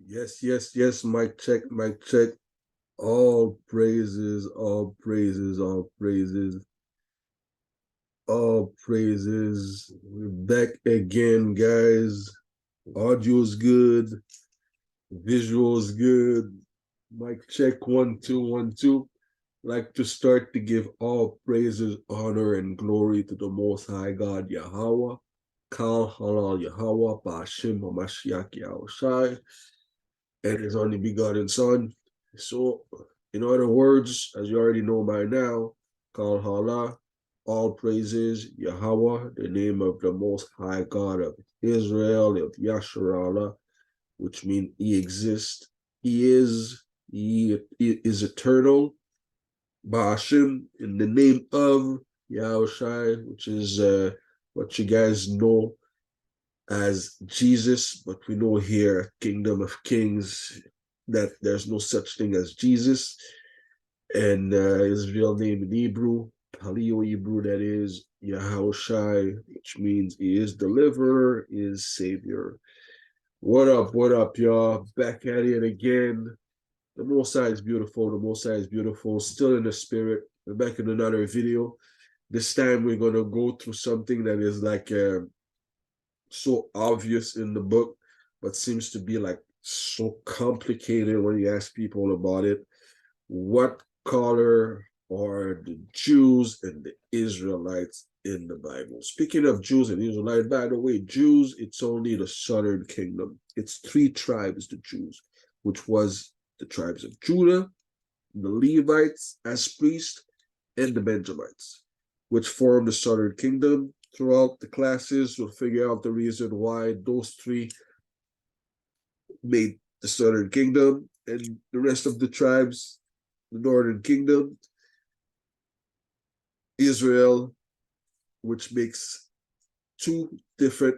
Yes, yes, yes. Mic check, mic check. All praises, all praises, all praises, all praises. We're back again, guys. Audio's good, visual's good. Mic check, 1 2 1 2. Like to start to give all praises, honor, and glory to the Most High God Yahweh. Kal Halal Yahweh, Ba'ashim HaMashiach Yahushai, and his only begotten Son. So, in other words, as you already know by now, Kal Hala, all praises, Yahweh, the name of the Most High God of Israel, of Yasharallah, which means He exists, He is eternal. Ba'ashim, in the name of Yahushai, which is what you guys know as Jesus, but we know here, Kingdom of Kings, that there's no such thing as Jesus. And his real name in Hebrew, Paleo Hebrew, that is Yahushai, which means he is deliverer, he is savior. What up, y'all? Back at it again. The Most High is beautiful. The Most High is beautiful. Still in the spirit. We're back in another video. This time we're gonna go through something that is like so obvious in the book, but seems to be like so complicated when you ask people about it. What color are the Jews and the Israelites in the Bible? Speaking of Jews and Israelites, by the way, Jews, it's only the southern kingdom. It's three tribes, the Jews, which was the tribes of Judah, the Levites as priests, and the Benjamites, which form the southern kingdom. Throughout the classes, we'll figure out the reason why those three made the southern kingdom and the rest of the tribes, the northern kingdom, Israel, which makes two different,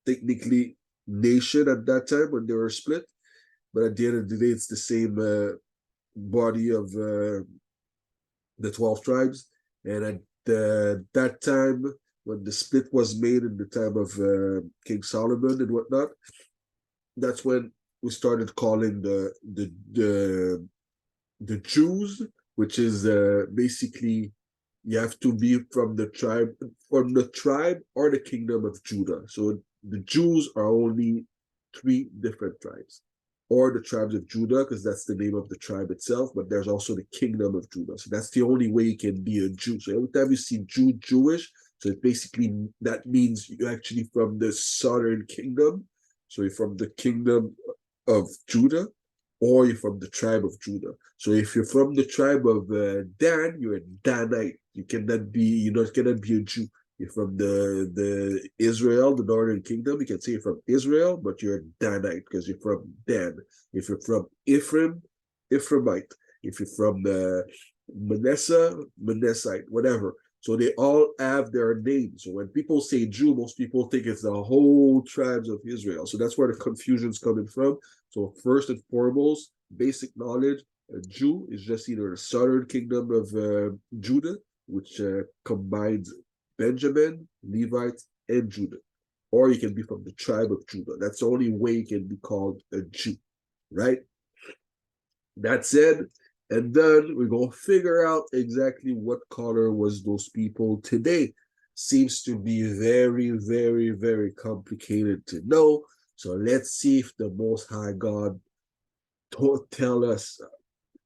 technically, nation at that time when they were split. But at the end of the day, it's the same body of the 12 tribes. And at that time, when the split was made in the time of King Solomon and whatnot, that's when we started calling the Jews, which is basically you have to be from the tribe or the kingdom of Judah. So the Jews are only three different tribes, or the tribes of Judah, because that's the name of the tribe itself. But there's also the kingdom of Judah. So that's the only way you can be a Jew. So every time you see Jewish, so it basically that means you're actually from the southern kingdom. So you're from the kingdom of Judah, or you're from the tribe of Judah. So if you're from the tribe of Dan, you're a Danite. You cannot be a Jew. You're from the Israel, the northern kingdom. You can say you're from Israel, but you're a Danite because you're from Dan. If you're from Ephraim, Ephraimite. If you're from Manasseh, Manassite, whatever. So they all have their names. So when people say Jew, most people think it's the whole tribes of Israel. So that's where the confusion's coming from. So first and foremost, basic knowledge, a Jew is just either the southern kingdom of Judah, which combines Benjamin, Levites, and Judah. Or you can be from the tribe of Judah. That's the only way you can be called a Jew, right? That said, and then we're going to figure out exactly what color was those people today. Seems to be very, very, very complicated to know. So let's see if the Most High God tell us,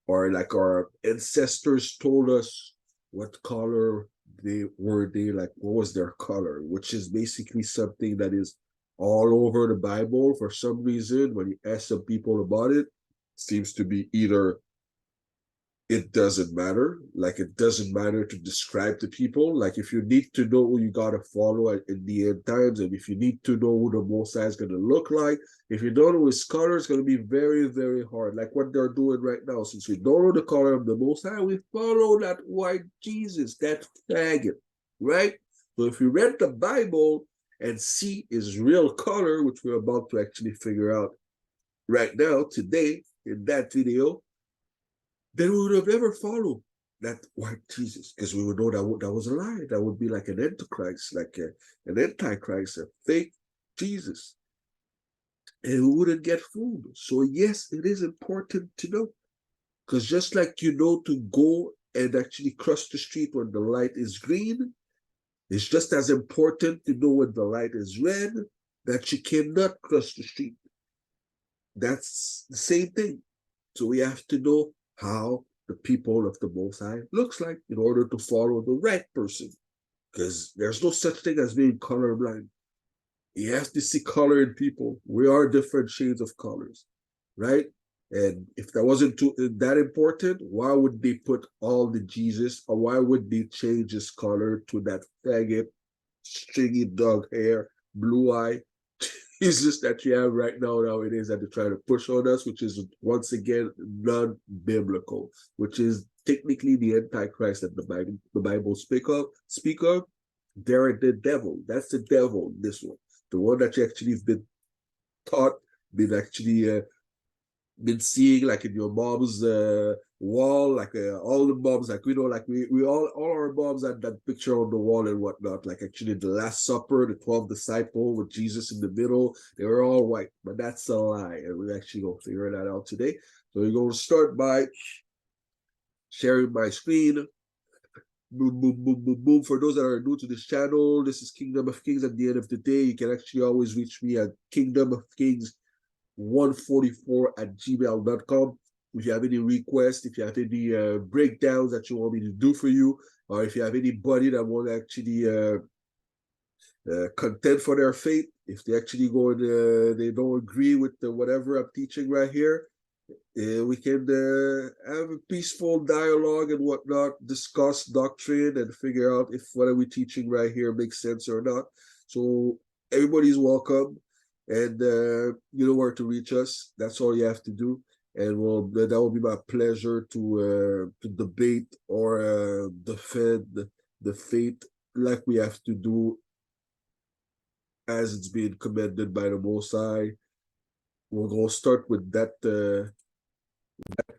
or like our ancestors told us what color they like, what was their color, which is basically something that is all over the Bible. For some reason, when you ask some people about it, seems to be either it doesn't matter. Like it doesn't matter to describe to people. Like if you need to know who you gotta follow in the end times, and if you need to know who the Most High is gonna look like, if you don't know his color, it's gonna be very, very hard. Like what they're doing right now. Since we don't know the color of the Most High, we follow that white Jesus, that faggot, right? So if you read the Bible and see his real color, which we're about to actually figure out right now, today, in that video, then we would have never followed that white Jesus, because we would know that was a lie. That would be like an antichrist, like an antichrist, a fake Jesus. and we wouldn't get food. So yes, it is important to know. Because just like you know to go and actually cross the street when the light is green, it's just as important to know when the light is red that you cannot cross the street. That's the same thing. So we have to know how the people of the Most High looks like in order to follow the right person. Because there's no such thing as being colorblind. You have to see color in people. We are different shades of colors, right? And if that wasn't that important, why would they put all the Jesus, or why would they change his color to that faggot, stringy dog hair, blue eye Jesus that you have right now nowadays that they're trying to push on us, which is once again non-biblical, which is technically the Antichrist that the Bible speak of. They're the devil. That's the devil, this one. The one that you actually have been taught, been actually been seeing like in your mom's wall, like all the moms, like like we all our moms had that picture on the wall and whatnot. Like actually the Last Supper, the 12 disciple with Jesus in the middle, they were all white, but that's a lie, and we're actually gonna figure that out today. So we're gonna start by sharing my screen. Boom, boom, boom, boom, boom. For those that are new to this channel, this is Kingdom of Kings. At the end of the day, you can actually always reach me at Kingdom of Kings 144@gmail.com. If you have any requests, if you have any breakdowns that you want me to do for you, or if you have anybody that want to actually contend for their faith, if they actually go and they don't agree with whatever I'm teaching right here, we can have a peaceful dialogue and whatnot, discuss doctrine and figure out if what are we teaching right here makes sense or not. So everybody's welcome, and you know where to reach us. That's all you have to do, and that will be my pleasure to debate or defend the faith like we have to do as it's being commanded by the Most High. We're gonna start with that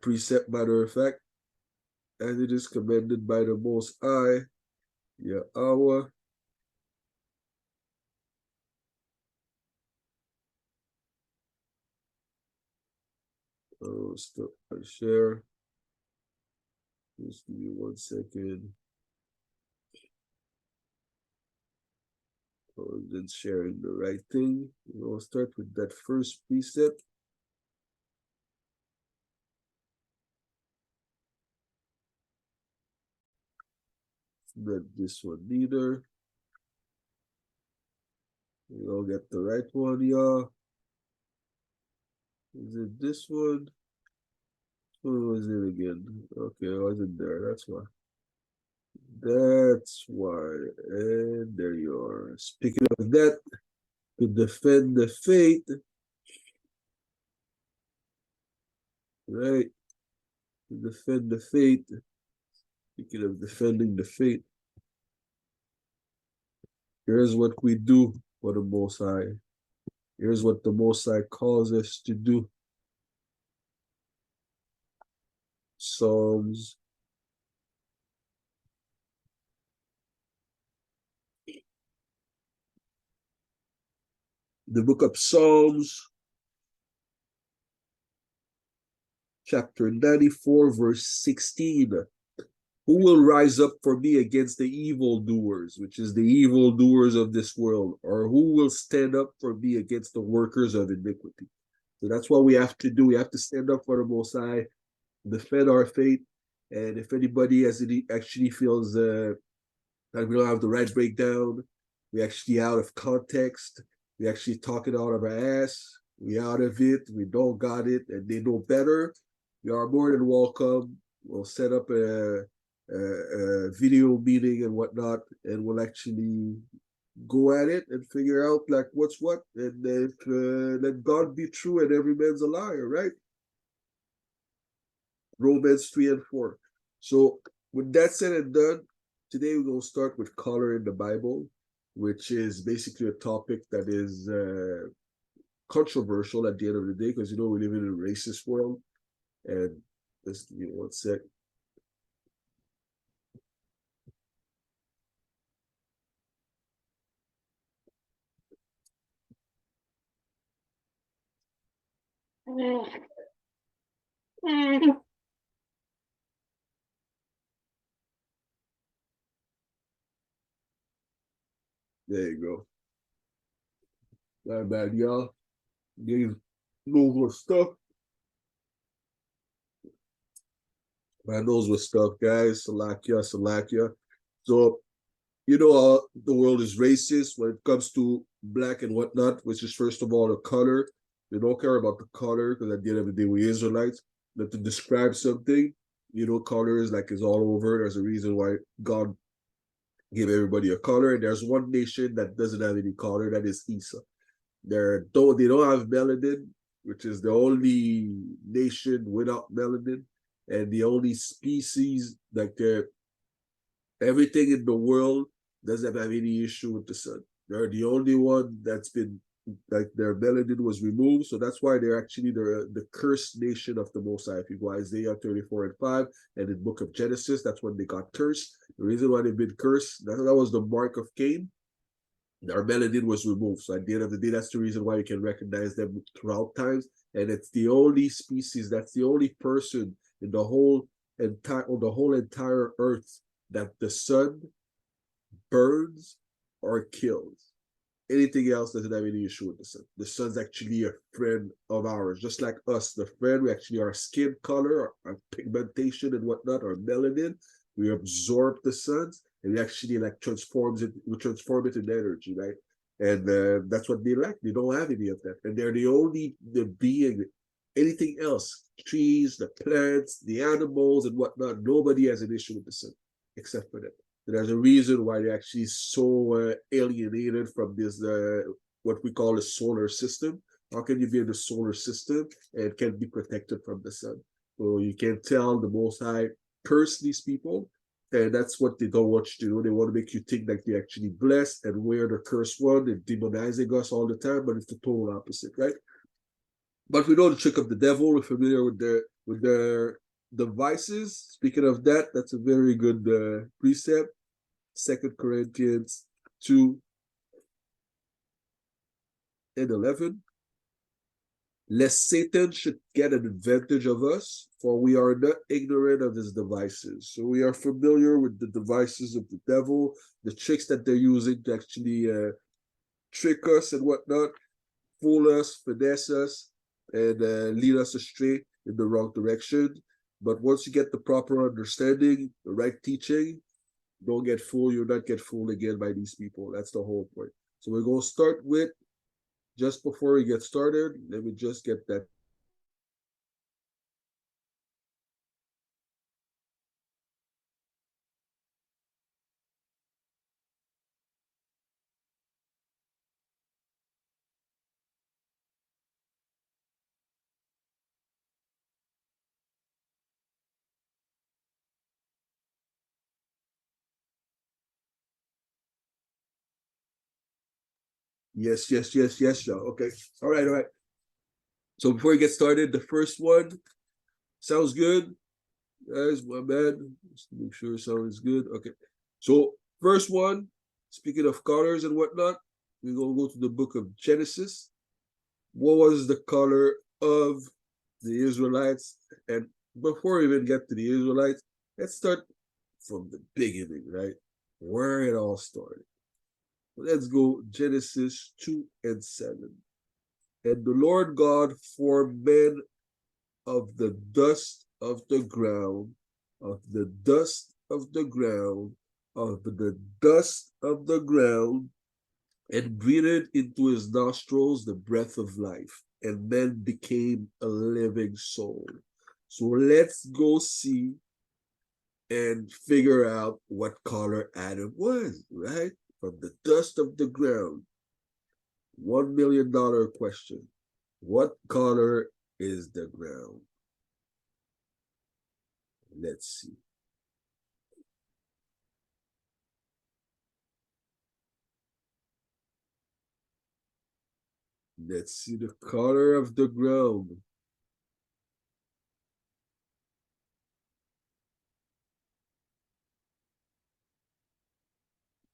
precept, matter of fact, as it is commanded by the Most High, Yahweh. Stop my share. Just give me 1 second. Then sharing the right thing. We'll start with that first precept. Not this one neither. We'll get the right one, y'all. Is it this one? What was it again? Okay, it wasn't there. That's why. That's why. And there you are. Speaking of that, to defend the faith, right? To defend the faith. Speaking of defending the faith, here's what we do for the Most High. Here's what the Most High calls us to do. Psalms the book of Psalms, chapter 94, verse 16. Who will rise up for me against the evildoers, which is the evildoers of this world, or who will stand up for me against the workers of iniquity? So that's what we have to do. We have to stand up for the Most High, defend our faith, and if anybody actually feels that we don't have the right breakdown, we actually out of context, we actually talking out of our ass, we out of it, we don't got it, and they know better, you are more than welcome. We'll set up a video meeting and whatnot, and we'll actually go at it and figure out like what's what, and if let God be true and every man's a liar, right? Romans 3 and 4. So with that said and done, today we're going to start with color in the Bible, which is basically a topic that is controversial at the end of the day, because we live in a racist world. And just give me 1 sec. There you go. Not bad, y'all. Getting nose stuff. My nose was stuff, guys. Salakia, Salakia. So, the world is racist when it comes to black and whatnot, which is first of all the color. They don't care about the color because at the end of the day, we Israelites. But to describe something, color is like it's all over. There's a reason why God gave everybody a color. And there's one nation that doesn't have any color, that is Esau. They don't have melanin, which is the only nation without melanin, and the only species like everything in the world doesn't have any issue with the sun. They're the only one that's been like their melanin was removed, so that's why they're actually the cursed nation of the Most High. If you go Isaiah 34:5 and in Book of Genesis, that's when they got cursed. The reason why they've been cursed, that was the mark of Cain. Their melanin was removed. So at the end of the day, that's the reason why you can recognize them throughout times. And it's the only species, that's the only person in the whole entire earth that the sun burns or kills. Anything else doesn't have any issue with the sun. The sun's actually a friend of ours, just like us. The friend, we actually our skin color, our pigmentation and whatnot, our melanin, we absorb the sun's and we actually like we transform it into energy, right? And that's what they lack. They don't have any of that, and they're the being. Anything else, trees, the plants, the animals, and whatnot, nobody has an issue with the sun except for them. There's a reason why they're actually so alienated from this, what we call the solar system. How can you be in the solar system and can be protected from the sun? So you can tell the Most High curse these people, and that's what they don't want you to do. They want to make you think that they're actually blessed, and we're the cursed one. They're demonizing us all the time, but it's the total opposite, right? But we know the trick of the devil. We're familiar with their devices. Speaking of that, that's a very good precept. 2 Corinthians 2:11. Lest Satan should get an advantage of us, for we are not ignorant of his devices. So we are familiar with the devices of the devil, the tricks that they're using to actually trick us and whatnot, fool us, finesse us, and lead us astray in the wrong direction. But once you get the proper understanding, the right teaching, don't get fooled. You'll not get fooled again by these people. That's the whole point. So we're going to start with, just before we get started, let me just get that. Yes, yes, yes, yes, y'all. Okay. All right, all right. So before we get started, the first one sounds good. Guys, my bad. Just to make sure it sounds good. Okay. So first one, speaking of colors and whatnot, we're gonna go to the book of Genesis. What was the color of the Israelites? And before we even get to the Israelites, let's start from the beginning, right? Where it all started. Let's go Genesis 2:7. And the Lord God formed man of the dust of the ground, of the dust of the ground, of the dust of the ground, and breathed into his nostrils the breath of life, and man became a living soul. So let's go see and figure out what color Adam was, right? From the dust of the ground. $1 million question. What color is the ground? Let's see. Let's see the color of the ground.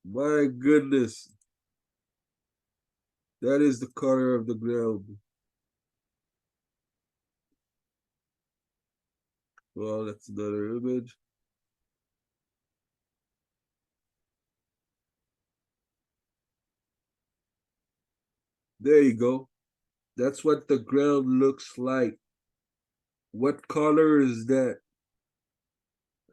My goodness. That is the color of the ground. Well, that's another image. There you go. That's what the ground looks like. What color is that?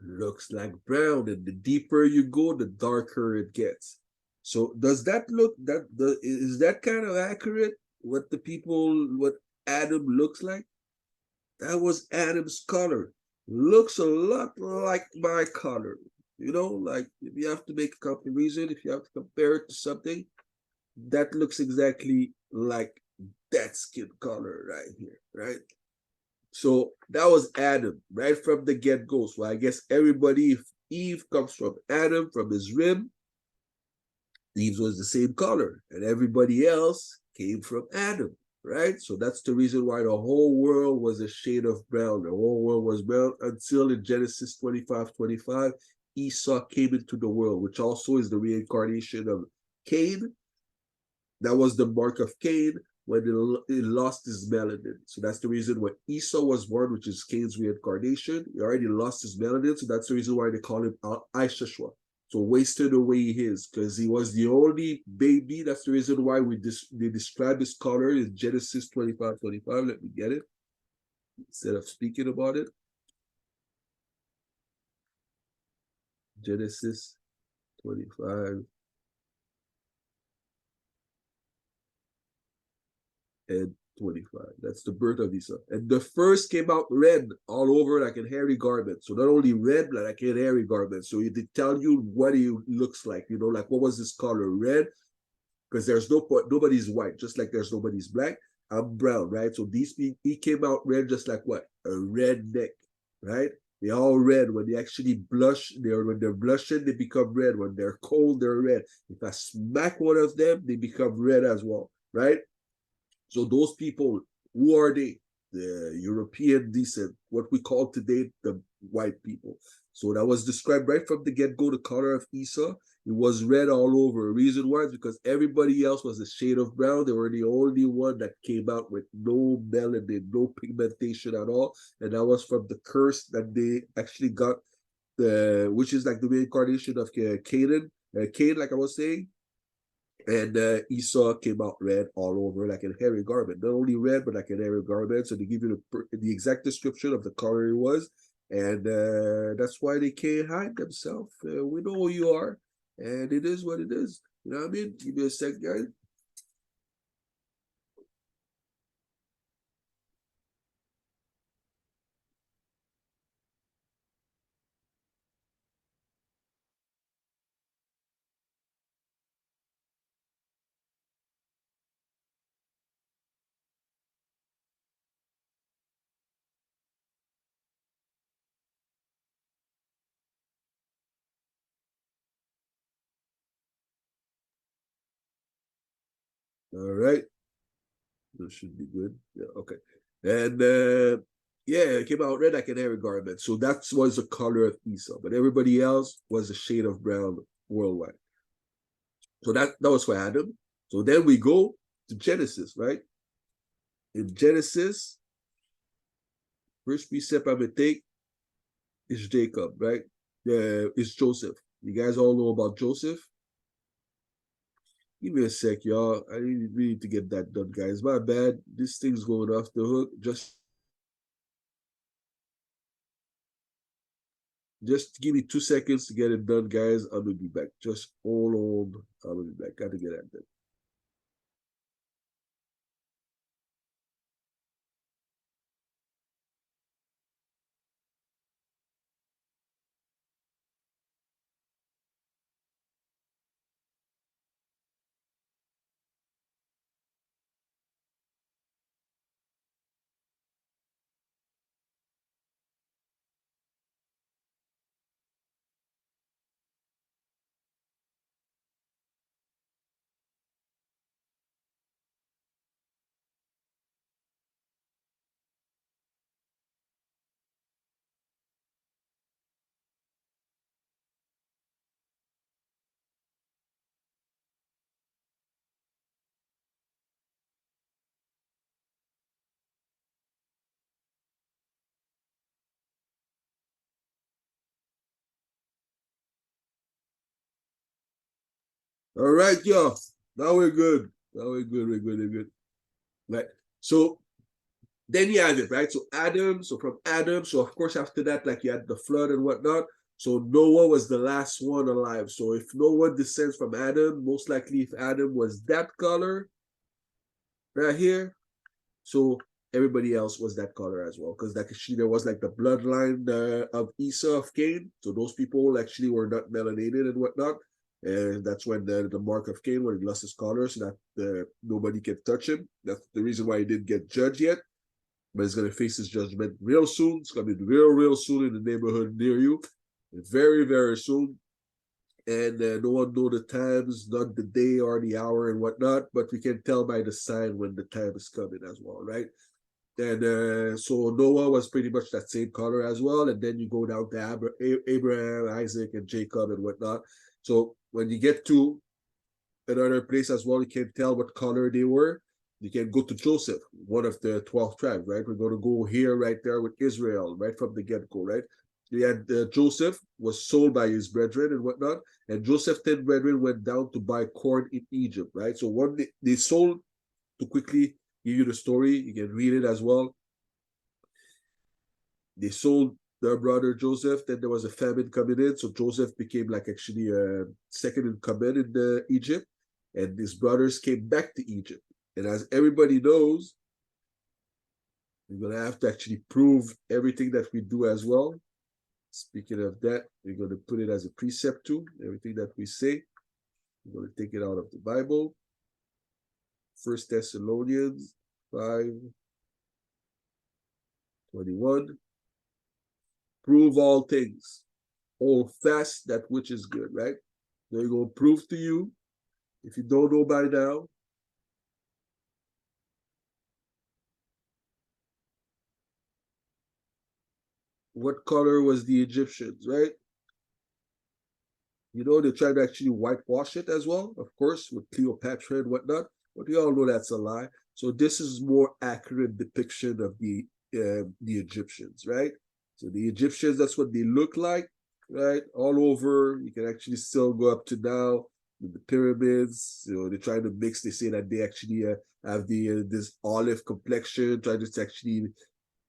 Looks like brown, and the deeper you go, the darker it gets. So does that look is that kind of accurate? What Adam looks like? That was Adam's color. Looks a lot like my color. You know, like if you have to make a comparison, if you have to compare it to something, that looks exactly like that skin color right here, right? So that was Adam right from the get go. So I guess everybody, if Eve comes from Adam, from his rib, Eve was the same color, and everybody else came from Adam, right? So that's the reason why the whole world was a shade of brown. The whole world was brown until in Genesis 25:25, Esau came into the world, which also is the reincarnation of Cain. That was the mark of Cain when he lost his melanin. So that's the reason when Esau was born, which is Cain's reincarnation. He already lost his melanin. So that's the reason why they call him Aishashwa. So wasted away his, because he was the only baby. That's the reason why they describe his color in Genesis 25:25. Let me get it instead of speaking about it. Genesis 25 and 25. That's the birth of Esau. And the first came out red all over like a hairy garment. So not only red, but like a hairy garment. So it tell you what he looks like, you know, like what was his color? Red, because there's nobody's white, just like there's nobody's black. I'm brown, right? So these people, he came out red just like what? A redneck, right? They all red. When they actually blush, when they're blushing, they become red. When they're cold, they're red. If I smack one of them, they become red as well, right? So those people, who are they? The European descent, what we call today the white people. So that was described right from the get-go, the color of Esau. It was red all over. The reason why is because everybody else was a shade of brown. They were the only one that came out with no melanin, no pigmentation at all. And that was from the curse that they actually got, which is like the reincarnation of Canaan. Cain, like I was saying, and Esau came out red all over, like a hairy garment. Not only red, but like a hairy garment. So they give you the exact description of the color it was. And that's why they can't hide themselves. We know who you are. And it is what it is. You know what I mean? Give me a sec, guys. All right. That should be good. Yeah, okay. And yeah, it came out red like an hairy garment. So that was the color of Esau. But everybody else was a shade of brown worldwide. So that was for Adam. So then we go to Genesis, right? In Genesis, first precept I'm gonna take is Jacob, right? It's Joseph. You guys all know about Joseph. Give me a sec, y'all. I need to get that done, guys. My bad. This thing's going off the hook. Just give me 2 seconds to get it done, guys. I'm gonna be back. Just hold on. I'm gonna be back. Got to get that done. All right, yo. Now we're good. Now we're good. We're good. We're good. Right. So then you have it, right? So Adam, so from Adam, so of course after that, like you had the flood and whatnot. So Noah was the last one alive. So if Noah descends from Adam, most likely if Adam was that color right here, so everybody else was that color as well. Because actually there was like the bloodline of Esau of Cain. So those people actually were not melanated and whatnot. And that's when the mark of Cain, when he lost his color, so that nobody can touch him. That's the reason why he didn't get judged yet, but he's going to face his judgment real soon. It's going to be real soon in the neighborhood near you, very soon. And no one know the times, not the day or the hour and whatnot, but we can tell by the sign when the time is coming as well, right? And so Noah was pretty much that same color as well. And then you go down to Abraham, Isaac, and Jacob and whatnot. So when you get to another place as well, you can tell what color they were. You can go to Joseph, one of the 12 tribes, right? We're going to go here, right there with Israel, right from the get-go, right? You had Joseph was sold by his brethren and whatnot, and Joseph's 10 brethren went down to buy corn in Egypt, right? So one they sold, to quickly give you the story, you can read it as well. They sold their brother Joseph. Then there was a famine coming in, so Joseph became like actually second in command in Egypt, and his brothers came back to Egypt. And as everybody knows, we're gonna have to actually prove everything that we do as well. Speaking of that, we're gonna put it as a precept too. Everything that we say, we're gonna take it out of the Bible. 1 Thessalonians 5:21. Prove all things, hold fast that which is good, right? They're going to prove to you, if you don't know by now, what color was the Egyptians, right? You know, they tried to actually whitewash it as well, of course, with Cleopatra and whatnot, but we all know that's a lie. So this is more accurate depiction of the Egyptians, right? So the Egyptians, that's what they look like, right? All over. You can actually still go up to now with the pyramids. You know, they're trying to mix. They say that they actually have the this olive complexion, trying to actually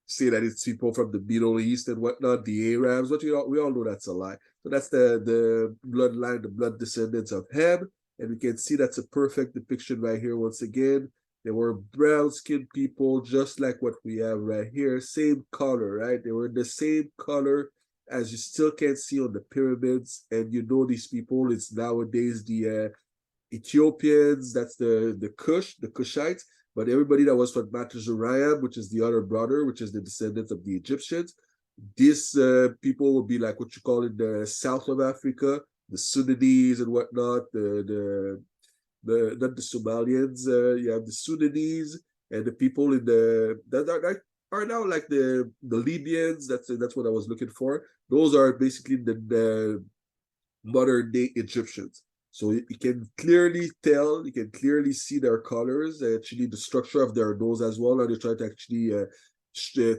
say that it's people from the Middle East and whatnot, the Arabs, but we all know that's a lie. So that's the bloodline, the blood descendants of Ham. And we can see that's a perfect depiction right here once again. They were brown-skinned people, just like what we have right here. Same color, right? They were the same color as you still can see on the pyramids. And you know these people, it's nowadays the Ethiopians, that's the Kushites, but everybody that was from Matuzurayam, which is the other brother, which is the descendants of the Egyptians, these people would be like what you call in the south of Africa, the Sudanese and whatnot, the not the Somalians, you have the Sudanese and the people in the that are now like the Libyans. That's what I was looking for. Those are basically the modern day Egyptians. So you can clearly tell, you can clearly see their colors, actually the structure of their nose as well. And they try to actually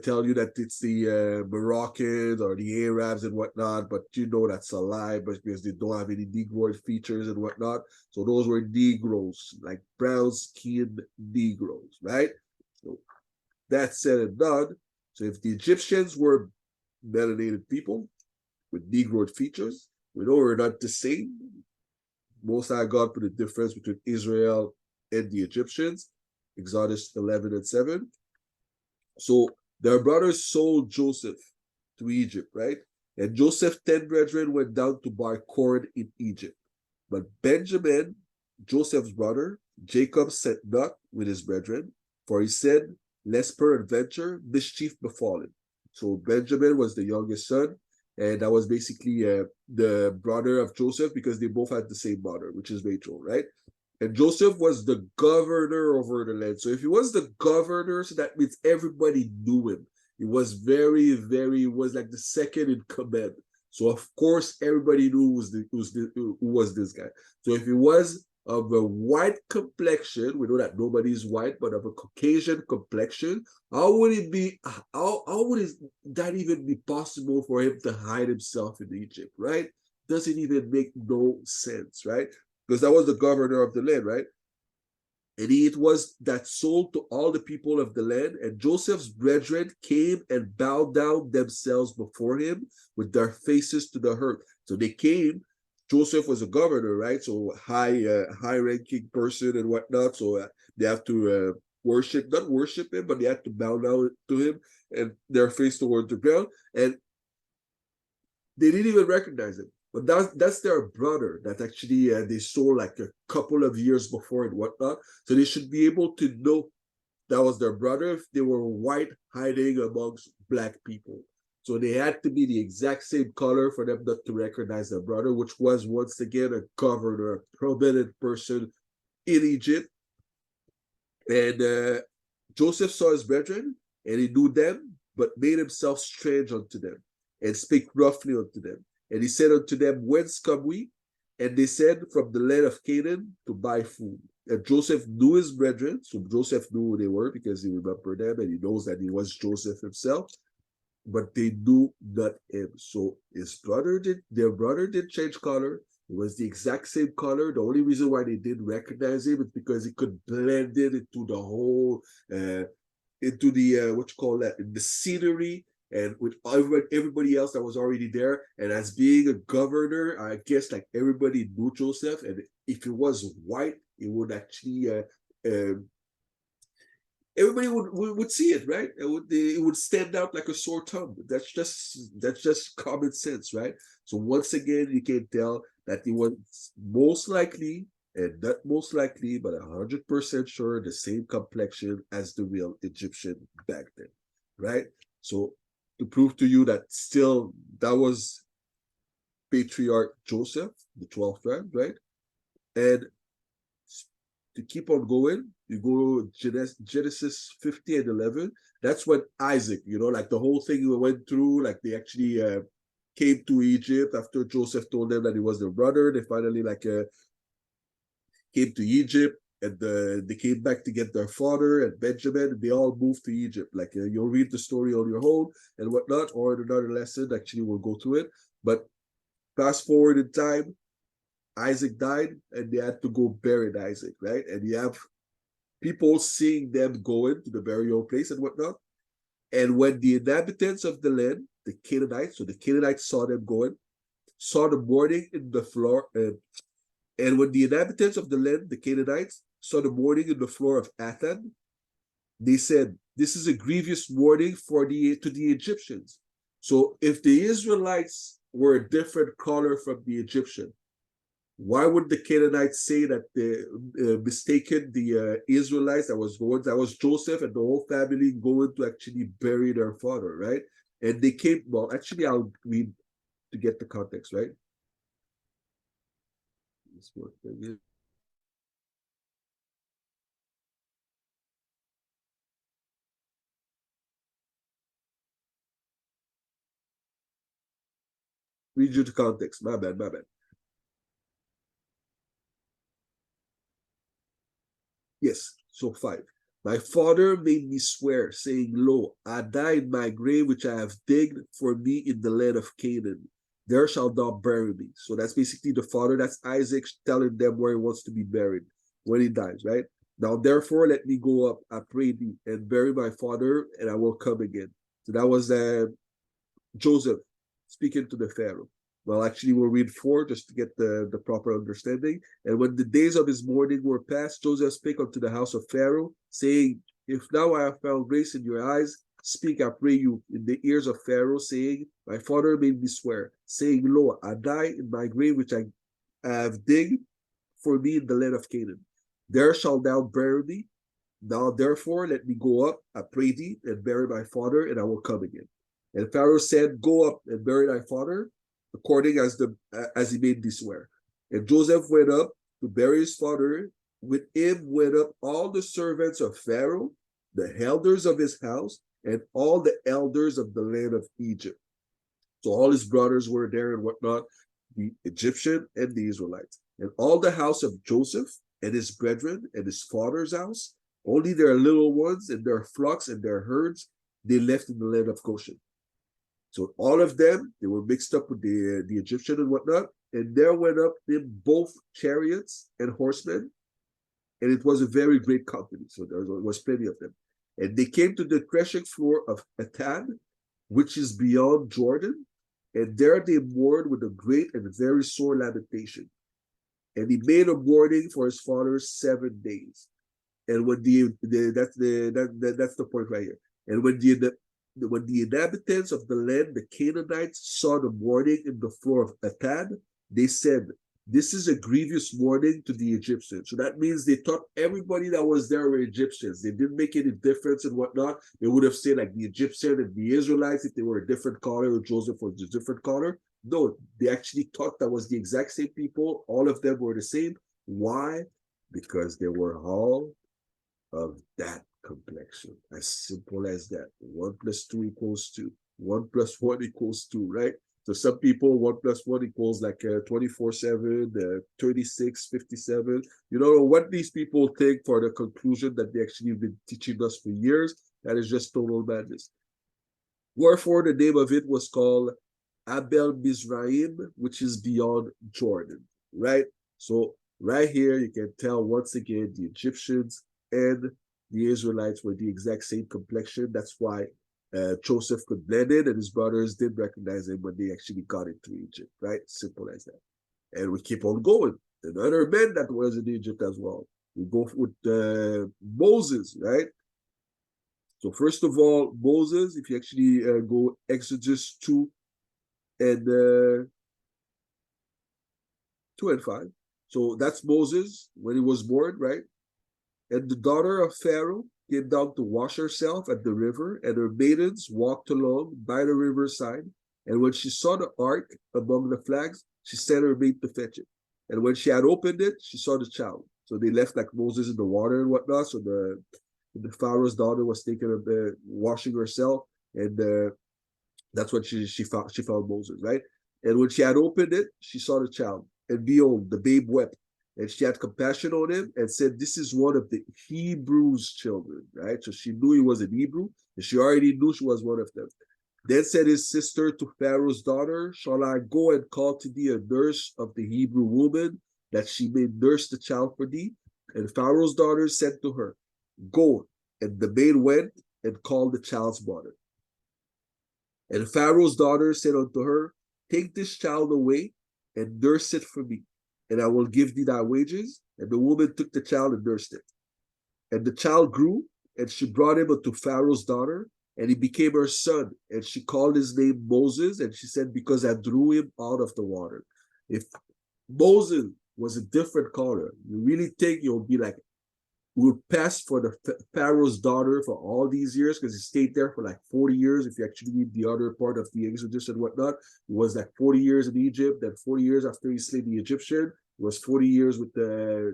tell you that it's the Moroccans or the Arabs and whatnot, but you know that's a lie, but because they don't have any Negroid features and whatnot. So those were Negroes, like brown-skinned Negroes, right? So that said and done. So if the Egyptians were melanated people with Negroid features, we know we're not the same. Most High God put a difference between Israel and the Egyptians, Exodus 11 and 7. So their brothers sold Joseph to Egypt, right? And Joseph's 10 brethren went down to buy corn in Egypt. But Benjamin, Joseph's brother, Jacob sent not with his brethren, for he said, lest peradventure mischief befall him. So Benjamin was the youngest son, and that was basically the brother of Joseph because they both had the same mother, which is Rachel, right? And Joseph was the governor over the land. So if he was the governor, so that means everybody knew him. He was he was like the second in command. So of course everybody knew who was this guy. So if he was of a white complexion, we know that nobody's white, but of a Caucasian complexion, how would it be? How would that even be possible for him to hide himself in Egypt, right? Doesn't even make no sense, right? because that was the governor of the land, right? And it was that sold to all the people of the land. And Joseph's brethren came and bowed down themselves before him with their faces to the earth. So they came. Joseph was a governor, right? So high ranking person and whatnot. So they have to worship, not worship him, but they have to bow down to him and their face towards the ground. And they didn't even recognize him. But that's their brother that actually they saw like a couple of years before and whatnot. So they should be able to know that was their brother if they were white hiding amongst black people. So they had to be the exact same color for them not to recognize their brother, which was once again a governor, a prominent person in Egypt. And Joseph saw his brethren, and he knew them, but made himself strange unto them, and spake roughly unto them. And he said unto them, Whence come we? And they said, From the land of Canaan to buy food. And Joseph knew his brethren, so Joseph knew who they were because he remembered them, and he knows that he was Joseph himself, but they knew not him. So their brother did change color. It was the exact same color. The only reason why they didn't recognize him is because he could blend it into the whole, into the, what you call that, in the scenery and with everybody else that was already there. And as being a governor, I guess like everybody knew Joseph. And if it was white, it would actually, everybody would see it, right? It would stand out like a sore thumb. That's just common sense, right? So once again, you can tell that he was most likely, and not most likely, but 100% sure, the same complexion as the real Egyptian back then, right? So to prove to you that still that was patriarch Joseph, the 12th tribe, right? And to keep on going, you go Genesis 50 and 11. That's when Isaac, like the whole thing we went through, like they actually came to Egypt after Joseph told them that he was their brother. They finally came to Egypt, and they came back to get their father and Benjamin, and they all moved to Egypt. Like you'll read the story on your own and whatnot, or in another lesson, actually we'll go through it. But fast forward in time, Isaac died, and they had to go bury Isaac, right? And you have people seeing them going to the burial place and whatnot. And when the inhabitants of the land, the Canaanites, so the Canaanites saw them going, saw the mourning in the floor, and when the inhabitants of the land, the Canaanites, saw the mourning in the floor of Athan, they said, "This is a grievous mourning to the Egyptians." So if the Israelites were a different color from the Egyptian, why would the Canaanites say that they mistaken the Israelites that was Joseph and the whole family going to actually bury their father, right? And they came, well, actually, I'll read to get the context, right? Read you the context. My bad, my bad. Yes, so 5. My father made me swear, saying, Lo, I die in my grave which I have digged for me in the land of Canaan. There shall thou bury me. So that's basically the father, that's Isaac telling them where he wants to be buried when he dies, right? Now, therefore, let me go up, I pray thee, and bury my father, and I will come again. So that was Joseph speaking to the Pharaoh. Well, actually, we'll read 4 just to get the proper understanding. And when the days of his mourning were past, Joseph spake unto the house of Pharaoh, saying, If now I have found grace in your eyes, speak, I pray you, in the ears of Pharaoh, saying, My father made me swear, saying, Lo, I die in my grave which I have digged for me in the land of Canaan. There shalt thou bury me. Now therefore let me go up, I pray thee, and bury my father, and I will come again. And Pharaoh said, Go up and bury thy father, according as he made thee swear. And Joseph went up to bury his father. With him went up all the servants of Pharaoh, the elders of his house, and all the elders of the land of Egypt. So all his brothers were there and whatnot, the Egyptian and the Israelites. And all the house of Joseph and his brethren and his father's house, only their little ones and their flocks and their herds, they left in the land of Goshen. So all of them, they were mixed up with the Egyptian and whatnot, and there went up them both chariots and horsemen, and it was a very great company. So there was plenty of them. And they came to the threshing floor of Atad, which is beyond Jordan, and there they mourned with a great and very sore lamentation. And he made a mourning for his father 7 days. And when that's the point right here. And when the inhabitants of the land, the Canaanites, saw the mourning in the floor of Atad, they said, "This is a grievous mourning to the Egyptians." So that means they thought everybody that was there were Egyptians. They didn't make any difference and whatnot. They would have said like the Egyptian and the Israelites, if they were a different color, or Joseph was a different color. No, they actually thought that was the exact same people. All of them were the same. Why? Because they were all of that complexion. As simple as that. 1 + 2 = 2. 1 + 1 = 2, right? So some people, 1 + 1 equals like 24/7, 36, 57. You know what these people think for the conclusion that they actually have been teaching us for years? That is just total madness. Wherefore the name of it was called Abel Mizraim, which is beyond Jordan, right? So right here, you can tell once again, the Egyptians and the Israelites were the exact same complexion. That's why Joseph could blend in, and his brothers did recognize him when they actually got into Egypt, right? Simple as that. And we keep on going. Another man that was in Egypt as well. We go with Moses, right? So first of all, Moses, if you actually go Exodus 2 and 2 and 5. So that's Moses when he was born, right? And the daughter of Pharaoh came down to wash herself at the river, and her maidens walked along by the riverside. And when she saw the ark among the flags, she sent her maid to fetch it. And when she had opened it, she saw the child. So they left like Moses in the water and whatnot. So the Pharaoh's daughter was taking washing herself, and that's when she found Moses, right? And when she had opened it, she saw the child, and behold, the babe wept. And she had compassion on him and said, "This is one of the Hebrews' children," right? So she knew he was an Hebrew, and she already knew she was one of them. Then said his sister to Pharaoh's daughter, "Shall I go and call to thee a nurse of the Hebrew woman, that she may nurse the child for thee?" And Pharaoh's daughter said to her, "Go." And the maid went and called the child's mother. And Pharaoh's daughter said unto her, "Take this child away and nurse it for me, and I will give thee thy wages." And the woman took the child and nursed it. And the child grew, and she brought him unto Pharaoh's daughter, and he became her son. And she called his name Moses, and she said, "Because I drew him out of the water." If Moses was a different color, you really think you'll be like, would pass for the Pharaoh's daughter for all these years, because he stayed there for like 40 years. If you actually read the other part of the Exodus and whatnot, it was like 40 years in Egypt, then 40 years after he slayed the Egyptian. It was 40 years with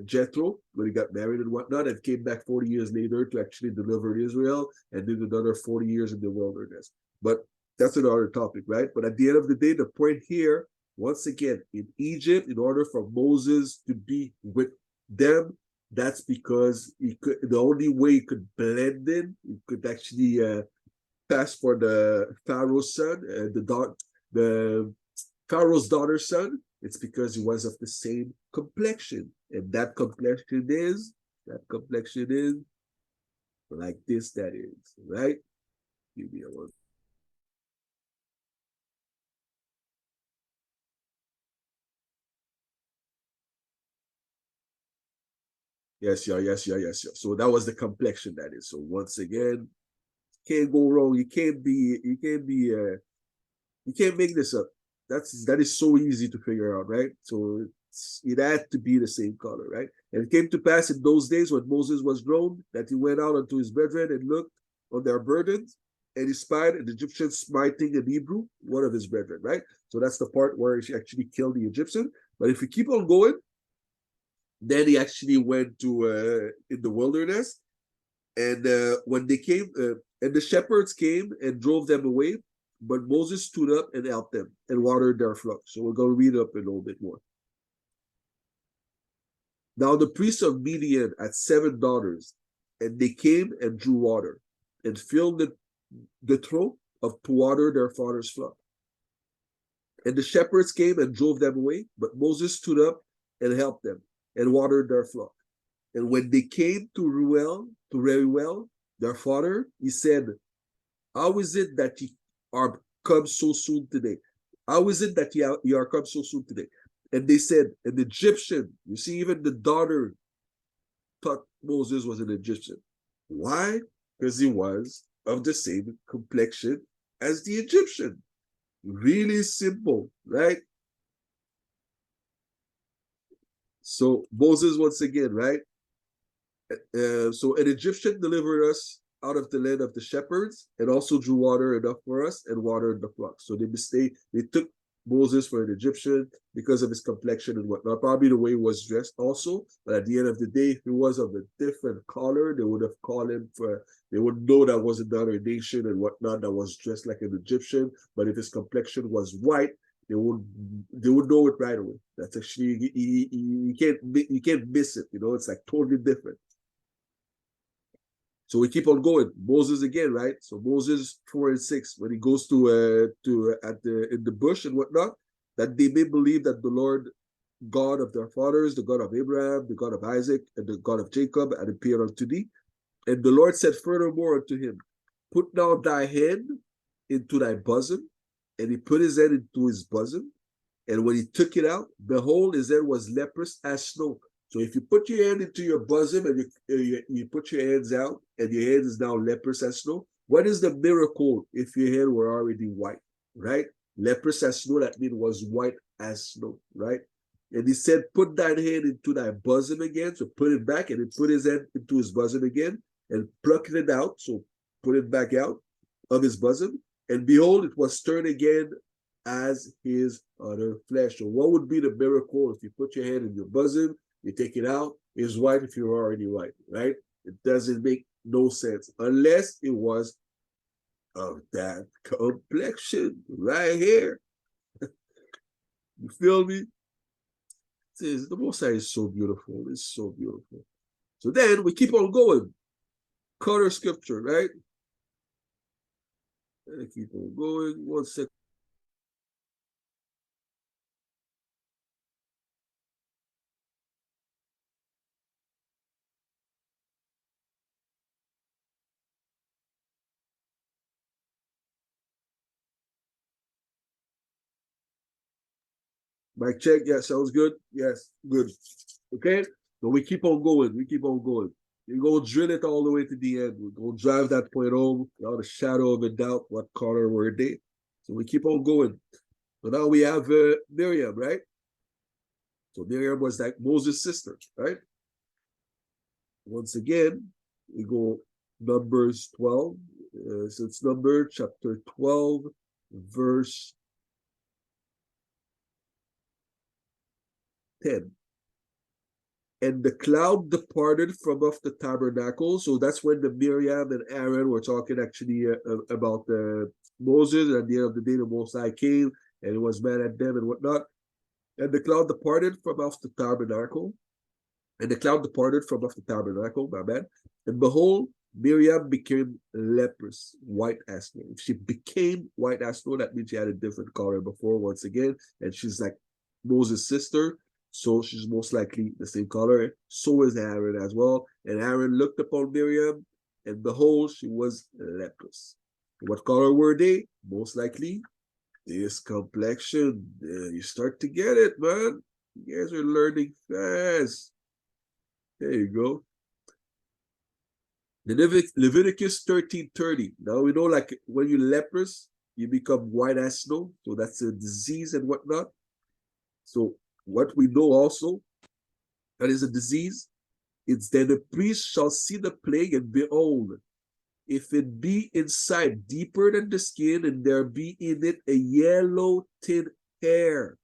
Jethro when he got married and whatnot, and came back 40 years later to actually deliver Israel, and did another 40 years in the wilderness. But that's another topic, right? But at the end of the day, the point here, once again, in Egypt, in order for Moses to be with them, that's because the only way he could blend in, he could actually pass for the Pharaoh's son, the Pharaoh's daughter's son. It's because he was of the same complexion, and that complexion is like this. That is right. Give me a one. Yes, yeah, yes, yeah, yes, yeah. So that was the complexion. That is. So once again, can't go wrong. You can't make this up. That is so easy to figure out, right? So it had to be the same color, right? And it came to pass in those days when Moses was grown, that he went out unto his brethren and looked on their burdens, and he spied an Egyptian smiting an Hebrew, one of his brethren, right? So that's the part where he actually killed the Egyptian. But if we keep on going, then he actually went to in the wilderness, and when they came, and the shepherds came and drove them away, but Moses stood up and helped them and watered their flocks. So we're going to read up a little bit more. Now the priest of Midian had 7 daughters, and they came and drew water, and filled the trough to water their father's flock. And the shepherds came and drove them away, but Moses stood up and helped them and watered their flock. And when they came to Reuel, their father, he said, how is it that you are come so soon today? How is it that you are come so soon today? And they said, an Egyptian. You see, even the daughter thought Moses was an Egyptian. Why? Because he was of the same complexion as the Egyptian. Really simple, right? So Moses, once again, right? So an Egyptian delivered us out of the land of the shepherds and also drew water enough for us and watered the flock. So they took Moses for an Egyptian because of his complexion and whatnot, probably the way he was dressed also. But at the end of the day, if he was of a different color, they would have called him for, they would know that was another nation and whatnot that was dressed like an Egyptian. But if his complexion was white, they would know it right away. That's actually you can't miss it. It's like totally different. So we keep on going. Moses again, right? So Moses 4 and 6, when he goes to at the in the bush and whatnot, that they may believe that the Lord God of their fathers, the God of Abraham, the God of Isaac, and the God of Jacob, had appeared unto thee. And the Lord said furthermore unto him, put now thy hand into thy bosom. And he put his hand into his bosom. And when he took it out, behold, his hand was leprous as snow. So if you put your hand into your bosom and you put your hands out and your hand is now leprous as snow, what is the miracle if your hand were already white, right? Leprous as snow, that means was white as snow, right? And he said, put thine hand into thy bosom again. So put it back, and he put his hand into his bosom again and plucked it out. So put it back out of his bosom. And behold, it was turned again as his other flesh. So what would be the miracle if you put your hand in your bosom, you take it out, it's white if you're already white, right? It doesn't make no sense unless it was of that complexion right here. You feel me? The Most High is so beautiful. It's so beautiful. So then we keep on going. Color scripture, right? And keep on going. 1 second. Mic check. Yeah, sounds good. Yes, good. Okay. So we keep on going. We keep on going. You go drill it all the way to the end. We go drive that point home without a shadow of a doubt what color were they. So we keep on going. So now we have Miriam, right? So Miriam was like Moses' sister, right? Once again, we go Numbers 12. So it's number chapter 12, verse 10. And the cloud departed from off the tabernacle. So that's when the Miriam and Aaron were talking actually about Moses. And at the end of the day, the Most High came and it was mad at them and whatnot. And the cloud departed from off the tabernacle. And the cloud departed from off the tabernacle, my man. And behold, Miriam became leprous, white as snow. If she became white as snow, that means she had a different color before, once again. And she's like Moses' sister. So she's most likely the same color. So is Aaron as well. And Aaron looked upon Miriam, and behold, she was leprous. What color were they? Most likely this complexion. You start to get it, man. You guys are learning fast. There you go. Leviticus 13:30. Now we know, like, when you're leprous, you become white as snow. So that's a disease and whatnot. So what we know also, that is a disease, it's that the priest shall see the plague, and behold, if it be inside deeper than the skin, and there be in it a yellow tint hair.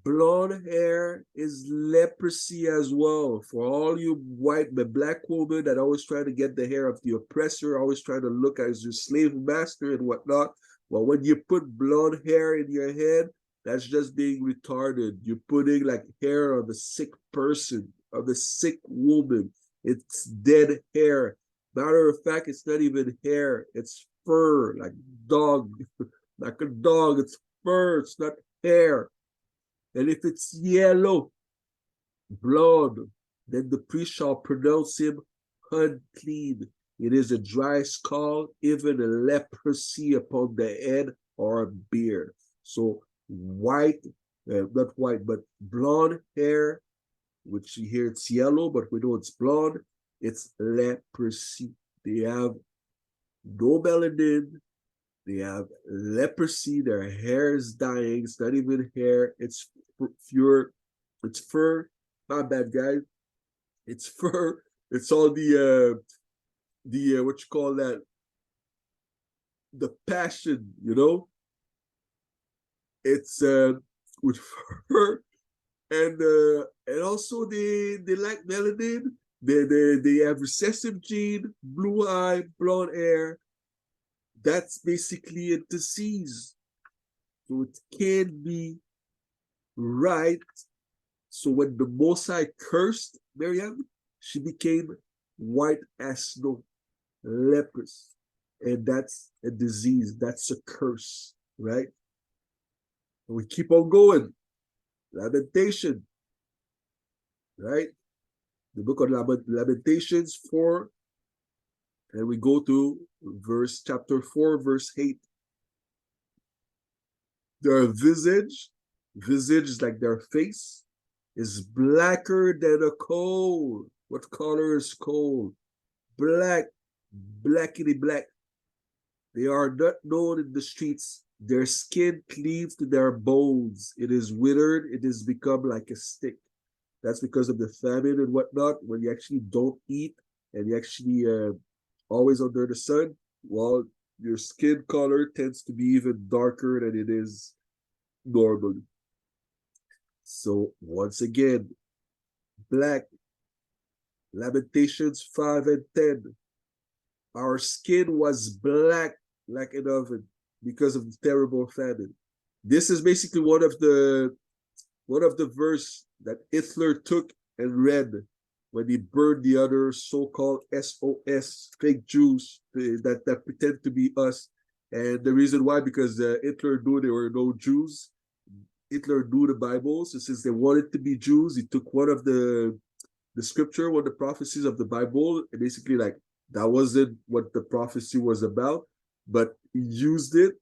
Blonde hair is leprosy as well. For all you black women that always try to get the hair of the oppressor, always trying to look as your slave master and whatnot. Well, when you put blonde hair in your head, that's just being retarded. You're putting like hair of a sick person, of a sick woman. It's dead hair. Matter of fact, it's not even hair, it's fur, like dog, like a dog. It's fur, it's not hair. And if it's yellow, blood, then the priest shall pronounce him unclean. It is a dry skull, even a leprosy upon the head or a beard. So white, not white, but blonde hair, which here it's yellow, but we know it's blonde. It's leprosy. They have no melanin. They have leprosy. Their hair is dying. It's not even hair. It's pure. It's fur. My bad, guys. It's fur. It's all the what you call that? The passion, you know. It's with fur, and also they lack melanin. They have recessive gene, blue eye, blonde hair. That's basically a disease. So it can't be right. So when the Mosai cursed Miriam, she became white as snow, leprous. And that's a disease. That's a curse, right? And we keep on going. Lamentation, right? The book of Lamentations 4, and we go to chapter 4, verse 8. Their visage is like their face, is blacker than a coal. What color is coal? Black, blackity black. They are not known in the streets. Their skin cleaves to their bones. It is withered. It has become like a stick. That's because of the famine and whatnot. When you actually don't eat and you actually always under the sun, well, your skin color tends to be even darker than it is normally. So once again, black, Lamentations 5 and 10. Our skin was black like an oven because of the terrible famine. This is basically one of the verse that Hitler took and read when he burned the other so-called SOS fake Jews that pretend to be us. And the reason why, because Hitler knew there were no Jews. Hitler knew the Bible, so since they wanted to be Jews, he took one of the scripture, one of the prophecies of the Bible, and basically like that wasn't what the prophecy was about, but he used it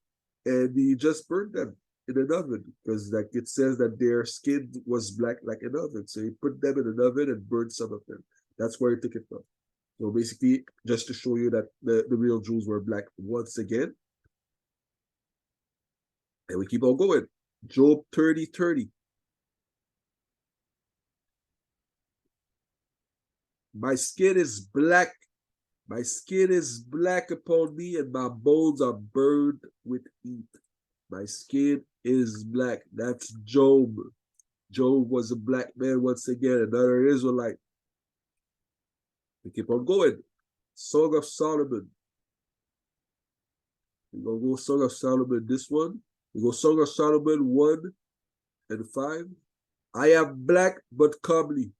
and he just burned them in an oven because like it says that their skin was black like an oven. So he put them in an oven and burned some of them. That's where he took it from. So basically, just to show you that the real Jews were black once again. And we keep on going. Job 30:30. My skin is black. My skin is black upon me, and my bones are burned with heat. My skin is black. That's Job. Job was a black man once again, another Israelite. We keep on going. Song of Solomon. We're going to go Song of Solomon, this one. We go Song of Solomon 1 and 5. I am black but comely.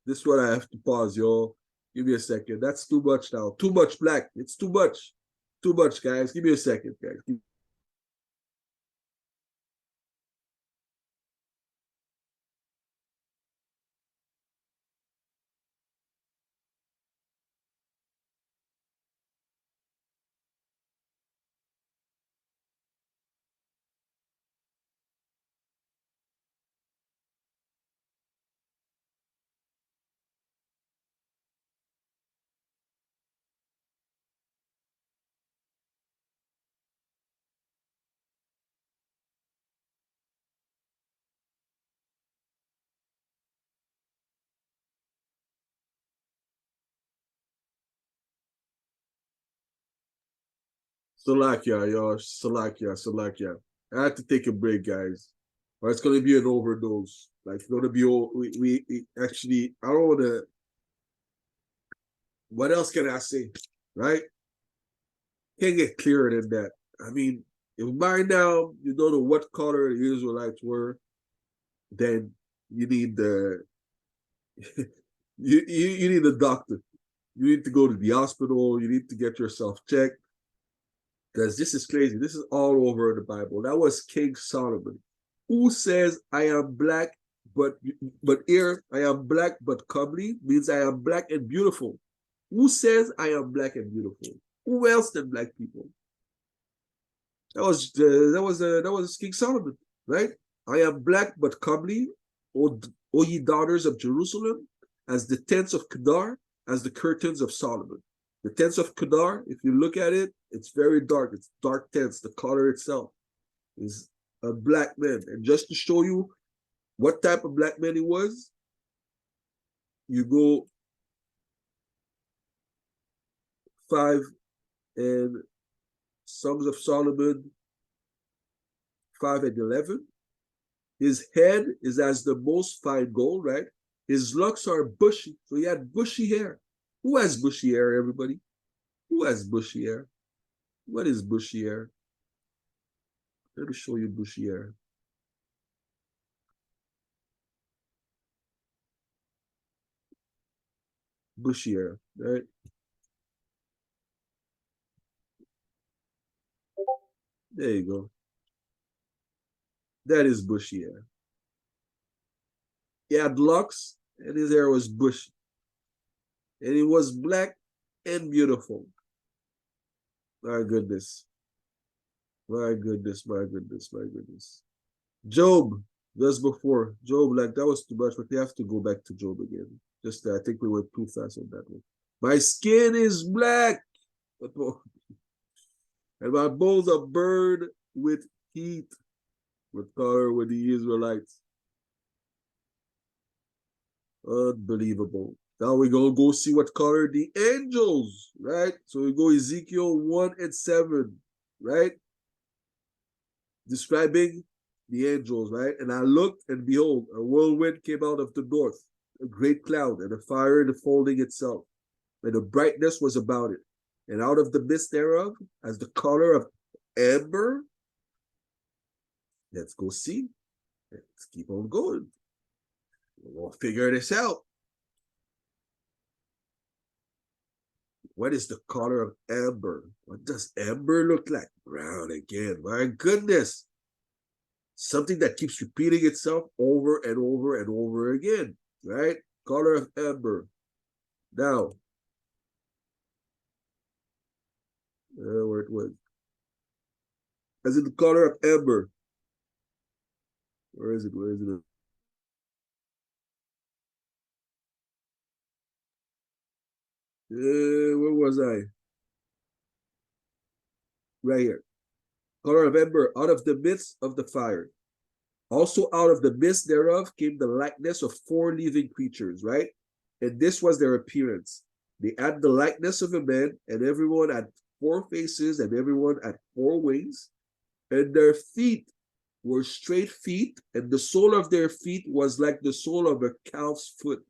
This one I have to pause, y'all. Give me a second. That's too much now. Too much black. It's too much. Too much, guys. Give me a second, guys. Salakia, y'all. Salakia. I had to take a break, guys. Or it's gonna be an overdose. Like it's gonna be we actually I don't wanna what else can I say? Right? Can't get clearer than that. I mean, if by now you don't know what color the Israelites were, then you need the you need a doctor. You need to go to the hospital, you need to get yourself checked. because this is crazy. This is all over the Bible. That was King Solomon, who says, "I am black, but here I am black but comely," means I am black and beautiful. Who says I am black and beautiful? Who else than black people? That was King Solomon, right? I am black but comely, O ye daughters of Jerusalem, as the tents of Kedar, as the curtains of Solomon. The tents of Kedar, if you look at it, it's very dark. It's dark tents. The color itself is a black man. And just to show you what type of black man he was, you go 5 and Songs of Solomon 5 and 11. His head is as the most fine gold, right? His locks are bushy. So he had bushy hair. Who has bushy hair, everybody? Who has bushy hair? What is bushy hair? Let me show you bushy hair. Bushy hair, right? There you go. That is bushy hair. He had locks and his hair was bushy. And he was black and beautiful. My goodness. My goodness, my goodness, my goodness. Job, just before. Job, like that was too much, but we have to go back to Job again. Just I think we went too fast on that one. My skin is black, and my bones are burned with heat, with color with the Israelites. Unbelievable. Now we're going to go see what color the angels, right? So we go Ezekiel 1 and 7, right? Describing the angels, right? And I looked, and behold, a whirlwind came out of the north, a great cloud, and a fire enfolding itself, and a brightness was about it. And out of the midst thereof, as the color of amber. Let's go see. Let's keep on going. We'll figure this out. What is the color of amber? What does amber look like? Brown again. My goodness. Something that keeps repeating itself over and over and over again, right? Color of amber. Now, where it was. As in the color of amber. Where is it? Where is it? Where was I? Right here. Color of amber, out of the midst of the fire. Also out of the midst thereof came the likeness of 4 living creatures, right? And this was their appearance. They had the likeness of a man, and everyone had 4 faces, and everyone had 4 wings. And their feet were straight feet, and the sole of their feet was like the sole of a calf's foot.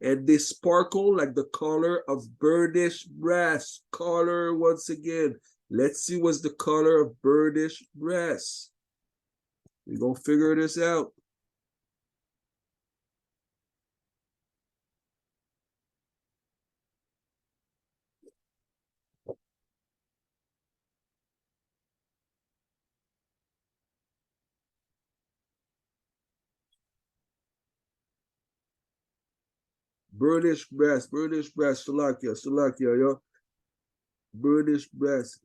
And they sparkle like the color of burnished brass. Color once again. Let's see what's the color of burnished brass. We're going to figure this out. Burnished brass, Salakia, yo. Burnished brass.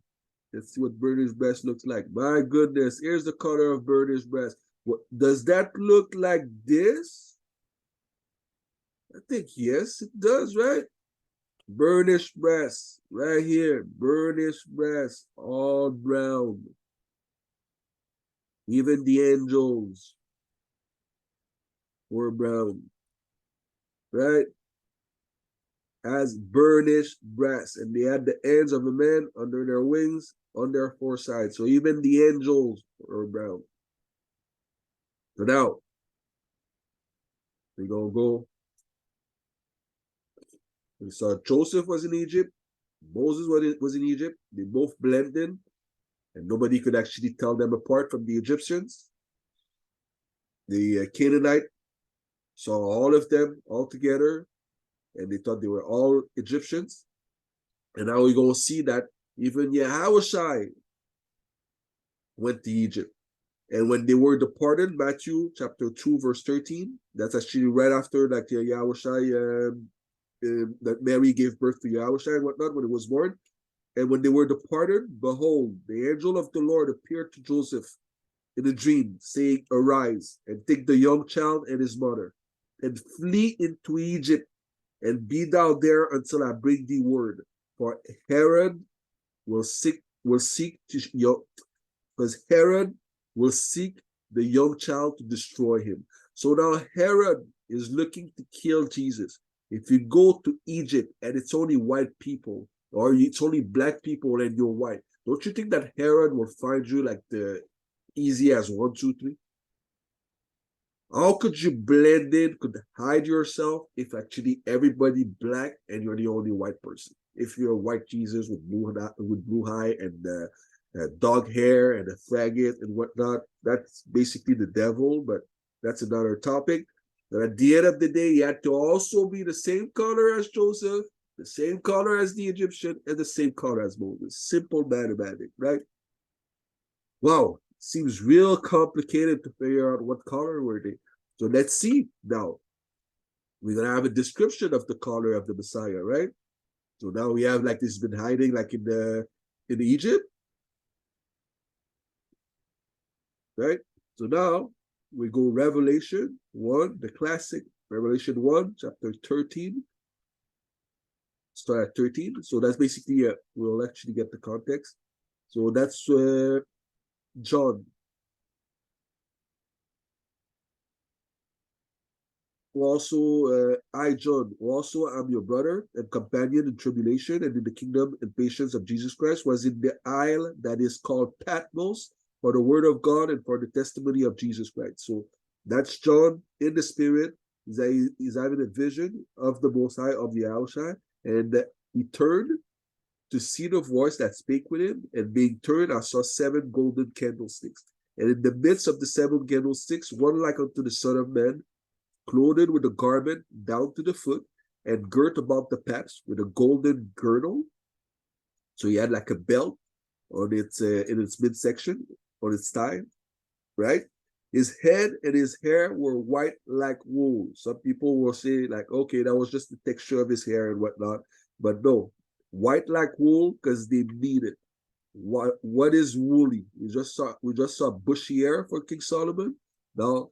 Let's see what burnished brass looks like. My goodness, here's the color of burnished brass. What does that look like this? I think yes, it does, right? Burnished brass, right here. Burnished brass, all brown. Even the angels were brown, right? As burnished brass, and they had the ends of a man under their wings on their 4 sides. So even the angels were brown. So now we're gonna go. We saw Joseph was in Egypt, Moses was in Egypt. They both blended in, and nobody could actually tell them apart from the Egyptians. The Canaanite saw all of them all together, and they thought they were all Egyptians. And now we're gonna see that even Yahushai went to Egypt. And when they were departed, Matthew chapter 2, verse 13, that's actually right after like Yahushua, that Mary gave birth to Yahushua and whatnot when it was born. And when they were departed, behold, the angel of the Lord appeared to Joseph in a dream, saying, Arise and take the young child and his mother, and flee into Egypt, and be thou there until I bring thee word. For Herod will seek to because Herod will seek the young child to destroy him. So now Herod is looking to kill Jesus. If you go to Egypt and it's only white people, or it's only black people and you're white, don't you think that Herod will find you like the easy as 1, 2, 3? How could you blend in, could hide yourself if actually everybody black and you're the only white person? If you're a white Jesus with blue eye and dog hair and a faggot and whatnot, that's basically the devil, but that's another topic. But at the end of the day, you had to also be the same color as Joseph, the same color as the Egyptian, and the same color as Moses. Simple mathematics, right? Wow, seems real complicated to figure out what color were they. So let's see now. We're gonna have a description of the color of the Messiah, right? So now we have like this been hiding like in Egypt, right? So now we go Revelation 1, the classic Revelation 1, chapter 13. Start at 13. So that's basically we'll actually get the context. So that's John. I, John, also am your brother and companion in tribulation and in the kingdom and patience of Jesus Christ, was in the isle that is called Patmos for the word of God and for the testimony of Jesus Christ. So that's John in the spirit. He's having a vision of the Most High, of the Yahushua, and he turned to see the voice that spake with him, and being turned, I saw 7 golden candlesticks. And in the midst of the 7 candlesticks, one like unto the Son of Man, clothed with a garment down to the foot, and girt about the paps with a golden girdle. So he had like a belt on its in its midsection, on its thigh, right? His head and his hair were white like wool. Some people will say, like, okay, that was just the texture of his hair and whatnot. But no, white like wool because they need it. What is woolly? We just saw bushy hair for King Solomon. Now,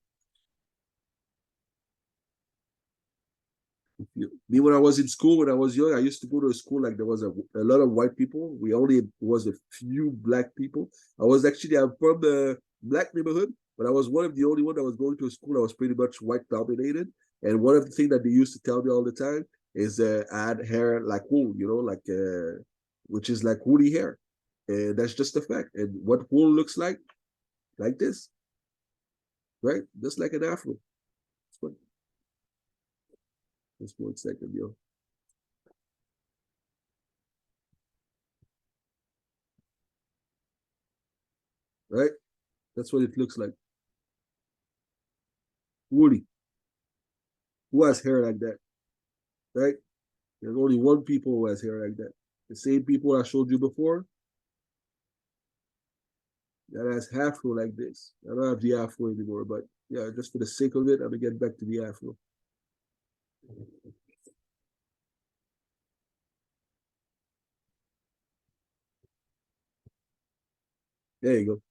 me when I was in school, when I was young, I used to go to a school like there was a lot of white people. We only was a few black people. I'm from the black neighborhood, but I was one of the only one that was going to a school that was pretty much white dominated. And one of the things that they used to tell me all the time is I had hair like wool, which is like woolly hair. And that's just a fact. And what wool looks like this, right? Just like an afro. Just 1 second, yo. Right? That's what it looks like. Woody. Who has hair like that? Right? There's only one people who has hair like that. The same people I showed you before, that has afro like this. I don't have the afro anymore, but yeah, just for the sake of it, I'm gonna get back to the afro. There you go.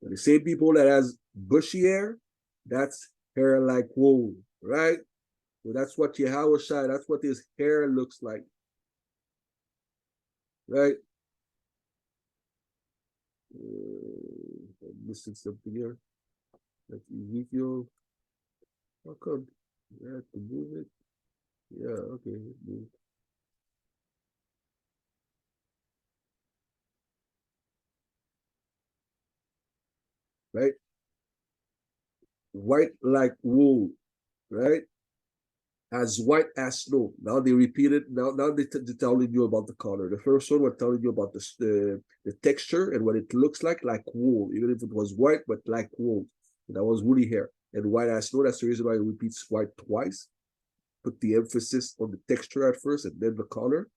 And the same people that has bushy hair, that's hair like wool, right? So that's what Yahweh, that's what his hair looks like, right? I'm missing something here. That's Ezekiel. How come? I have to move it. Yeah, okay. Move. Right? White like wool, right? As white as snow. Now they repeat it. Now they're telling you about the color. The first one was telling you about the texture and what it looks like wool, even if it was white, but like wool. And that was woolly hair. And white as snow, that's the reason why it repeats white twice. Put the emphasis on the texture at first and then the color.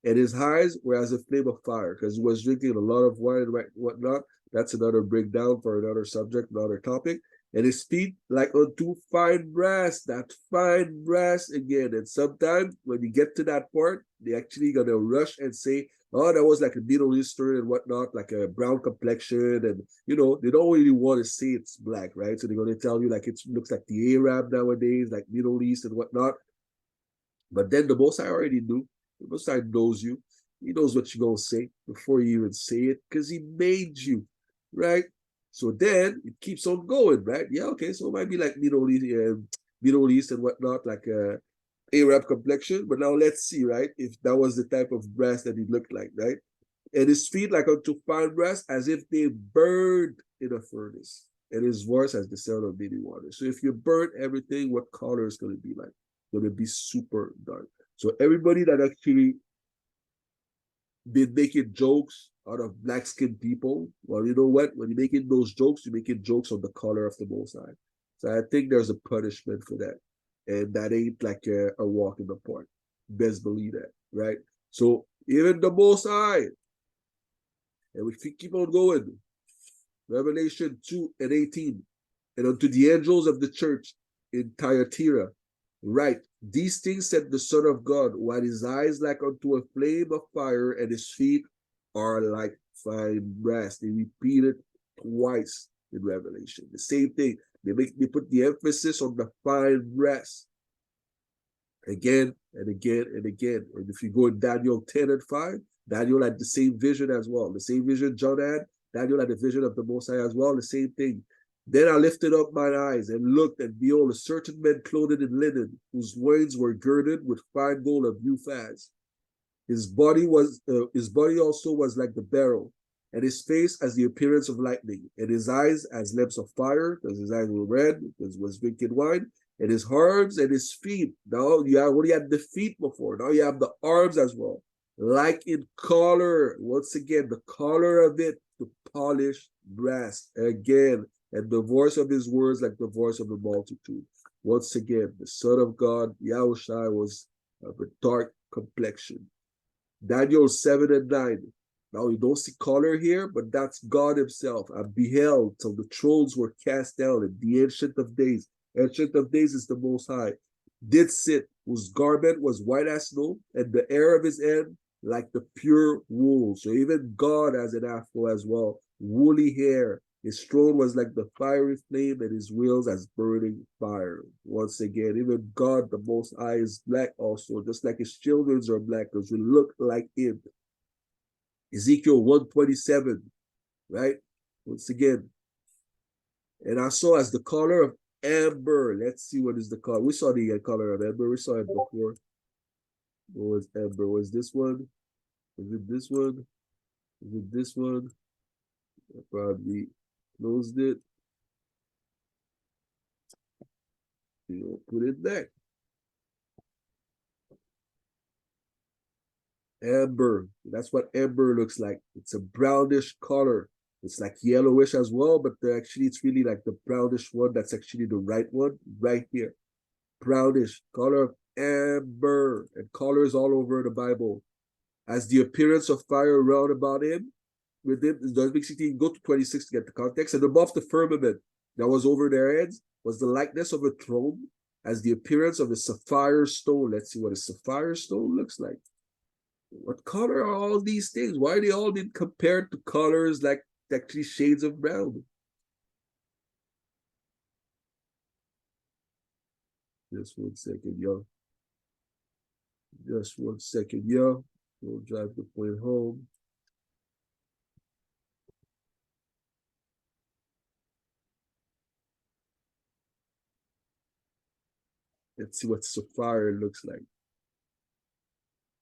And his eyes were as a flame of fire because he was drinking a lot of wine and whatnot. That's another breakdown for another subject, another topic. And his feet like unto fine brass, that fine brass again. And sometimes when you get to that part, they actually gonna rush and say, oh, that was like a Middle Eastern and whatnot, like a brown complexion. And, you know, they don't really want to say it's black, right? So they're going to tell you like it looks like the Arab nowadays, like Middle East and whatnot. But then the Most High already knew. The Most High knows you. He knows what you're going to say before you even say it because he made you, right? So then it keeps on going, right? Yeah, okay. So it might be like Middle East and whatnot, like Arab complexion. But now let's see, right? If that was the type of brass that it looked like, right? And his feet like unto fine brass, as if they burned in a furnace. And his voice as the sound of many waters. So if you burn everything, what color is going to be like? Going to be super dark. So everybody that actually been making jokes out of black skinned people, well, you know what? When you're making those jokes, you're making jokes on the color of the Most High. So I think there's a punishment for that. And that ain't like a walk in the park. Best believe that, right? So even the Most High, and we keep on going, Revelation 2:18, and unto the angels of the church in Thyatira, write, these things said the Son of God, while his eyes like unto a flame of fire, and his feet are like fine brass. They repeat it twice in Revelation. The same thing. They put the emphasis on the fine brass again and again and again. And if you go in Daniel 10:5, Daniel had the same vision as well. The same vision John had, Daniel had the vision of the Most High as well, the same thing. Then I lifted up mine eyes and looked, and behold, a certain man clothed in linen, whose loins were girded with fine gold of Uphaz. His body also was like the beryl, and his face as the appearance of lightning, and his eyes as lamps of fire, because his eyes were red, because was drinking wine, and his arms and his feet. Now you already had the feet before. Now you have the arms as well, like in color. Once again, the color of it, the polished brass. Again, and the voice of his words like the voice of the multitude. Once again, the Son of God, Yahushua, was of a dark complexion. Daniel 7:9. Now you don't see color here, but that's God himself. I beheld till the thrones were cast down, and the Ancient of Days. Ancient of Days is the Most High. Did sit, whose garment was white as snow, and the hair of his head like the pure wool. So even God has an afro as well, woolly hair. His throne was like the fiery flame, and his wheels as burning fire. Once again, even God, the Most High, is black also, just like his children are black, because we look like him. Ezekiel 1:27, right? Once again, and I saw as the color of amber. Let's see what is the color. We saw the color of amber. We saw it before. What was amber? Was this one? Was it this one? Was it this one? I probably closed it. Put it back. Amber. That's what amber looks like. It's a brownish color. It's like yellowish as well, but actually it's really like the brownish one. That's actually the right one right here. Brownish color of amber, and colors all over the Bible. As the appearance of fire round about him, with him, basically go to 26 to get the context. And above the firmament that was over their heads was the likeness of a throne, as the appearance of a sapphire stone. Let's see what a sapphire stone looks like. What color are all these things? Why are they all being compared to colors like actually shades of brown? Just 1 second, yo. Just 1 second, yo. We'll drive the point home. Let's see what sapphire looks like.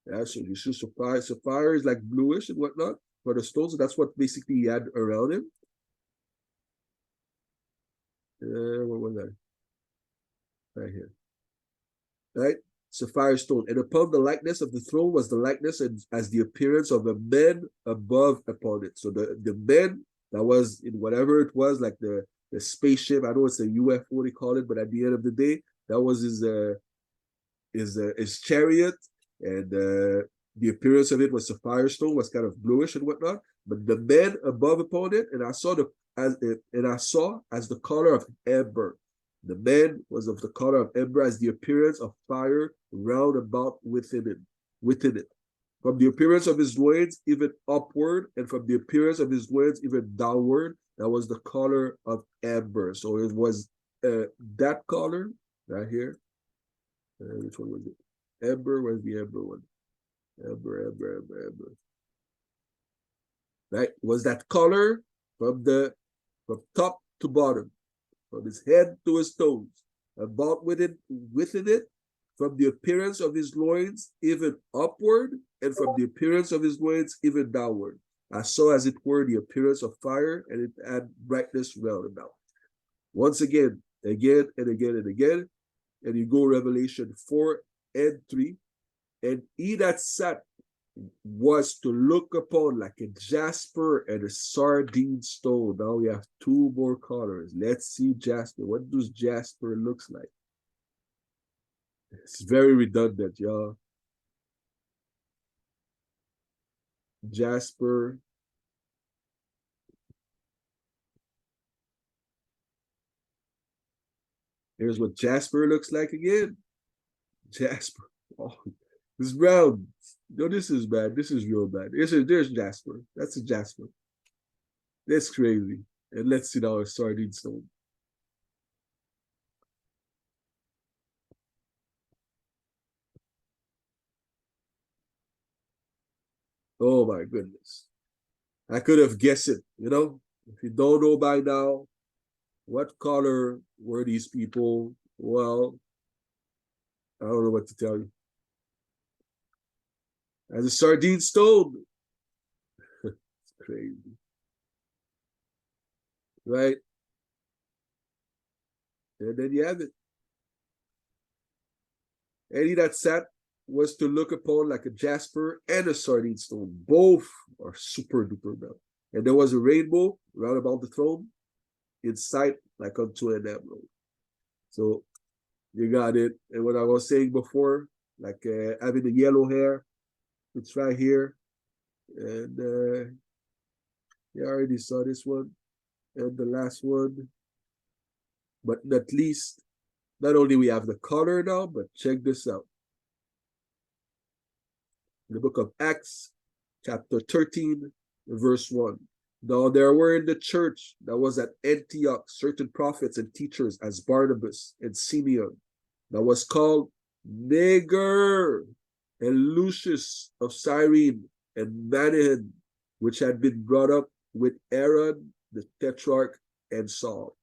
Yeah, so you see sapphire. Sapphire is like bluish and whatnot for the stones. So that's what basically he had around him. What was that? Right here. Right? Sapphire stone. And upon the likeness of the throne was the likeness as the appearance of a man above upon it. So the man that was in whatever it was, like the spaceship, I know it's a UFO they call it, but at the end of the day, that was his chariot, and the appearance of it was a firestone, was kind of bluish and whatnot. But the men above upon it, and I saw as the color of amber. The man was of the color of amber, as the appearance of fire round about within it. From the appearance of his loins even upward, and from the appearance of his loins even downward, that was the color of amber. So it was that color right here. Which one was it? Amber, where's the amber one? Amber. Right? Was that color from top to bottom, from his head to his toes, about within it, from the appearance of his loins even upward, and from the appearance of his loins even downward. I saw as it were the appearance of fire, and it had brightness round about. Once again and again, and you go Revelation 4 and 3, and he that sat was to look upon like a jasper and a sardine stone. Now we have two more colors. Let's see jasper. What does jasper looks like? It's very redundant, y'all. Jasper. Here's what jasper looks like again. Jasper. Oh, this brown. No, this is bad. This is real bad. There's jasper. That's a jasper. That's crazy. And let's see now a sardine stone. Oh my goodness. I could have guessed it, you know? If you don't know by now, what color were these people? Well, I don't know what to tell you. As a sardine stone. It's crazy. Right? And then you have it. And he that sat was to look upon like a jasper and a sardine stone. Both are super duper brown. And there was a rainbow round about the throne, in sight like unto an emerald. So you got it. And what I was saying before, like having the yellow hair, it's right here. And you already saw this one. And the last one. But not least, not only we have the color now, but check this out. In the book of Acts, chapter 13, verse 1. Now there were in the church that was at Antioch certain prophets and teachers, as Barnabas and Simeon, that was called Niger, and Lucius of Cyrene, and Manahen, which had been brought up with Aaron the tetrarch and Saul.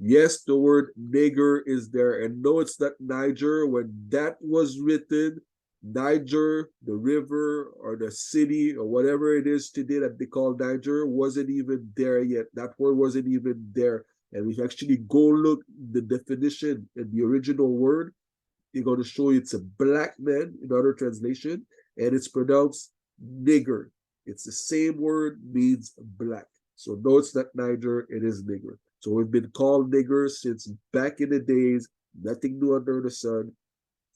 Yes, the word Niger is there, and no, it's not Niger. When that was written, Niger, the river or the city or whatever it is today that they call Niger, wasn't even there yet. That word wasn't even there. And if you actually go look the definition in the original word, they're going to show you it's a black man in other translation, and it's pronounced nigger. It's the same word, means black. So no, it's not Niger, it is nigger. So we've been called niggers since back in the days, nothing new under the sun.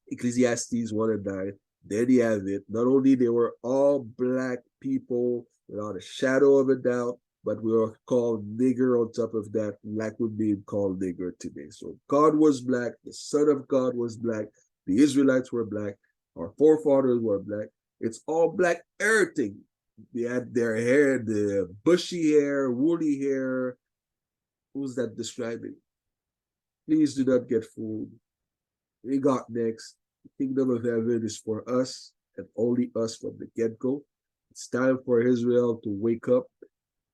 Ecclesiastes 1 and 9. There you have it. Not only they were all black people without a shadow of a doubt, but we were called nigger on top of that, like we're being called nigger today. So God was black, the Son of God was black, the Israelites were black, our forefathers were black. It's all black everything. They had their hair, the bushy hair, woolly hair. Who's that describing? Please do not get fooled. We got next. The kingdom of heaven is for us and only us from the get-go. It's time for Israel to wake up.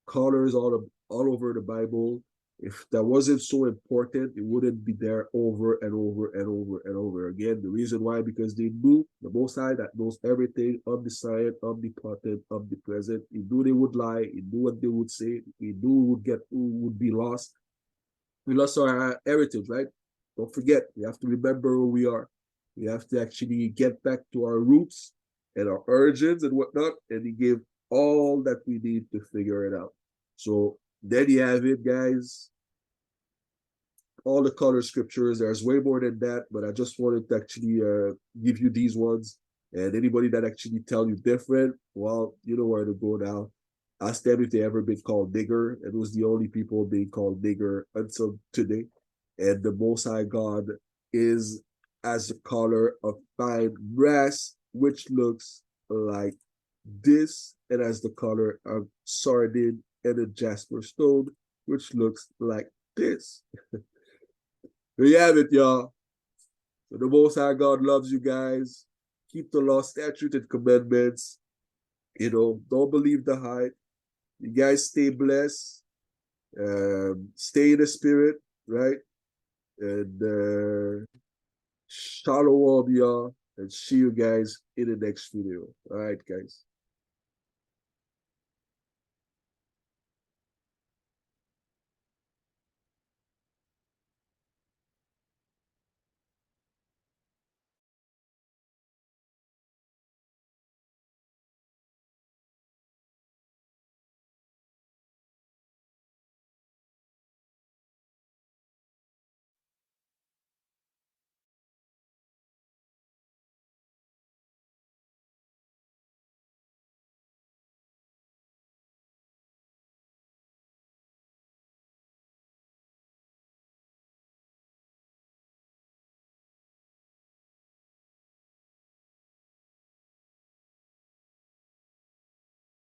Colors all over the Bible. If that wasn't so important, it wouldn't be there over and over and over and over again. The reason why, because they knew the Most High that knows everything, omniscient, omnipotent, omnipresent. He knew they would lie. He knew what they would say. He knew who would be lost. We lost our heritage, right? Don't forget, we have to remember who we are. We have to actually get back to our roots and our origins and whatnot. And he gave all that we need to figure it out. So there you have it, guys. All the color scriptures. There's way more than that, but I just wanted to actually give you these ones. And anybody that actually tell you different, well, you know where to go now. Ask them if they ever been called nigger. It was the only people being called nigger until today. And the Most High God is as the color of fine brass, which looks like this, and as the color of sardine and a jasper stone, which looks like this. There you have it, y'all. So the Most High God loves you guys. Keep the law, statute, and commandments. Don't believe the hype. You guys stay blessed. Stay in the spirit, right? And shalom, y'all. And see you guys in the next video. All right, guys.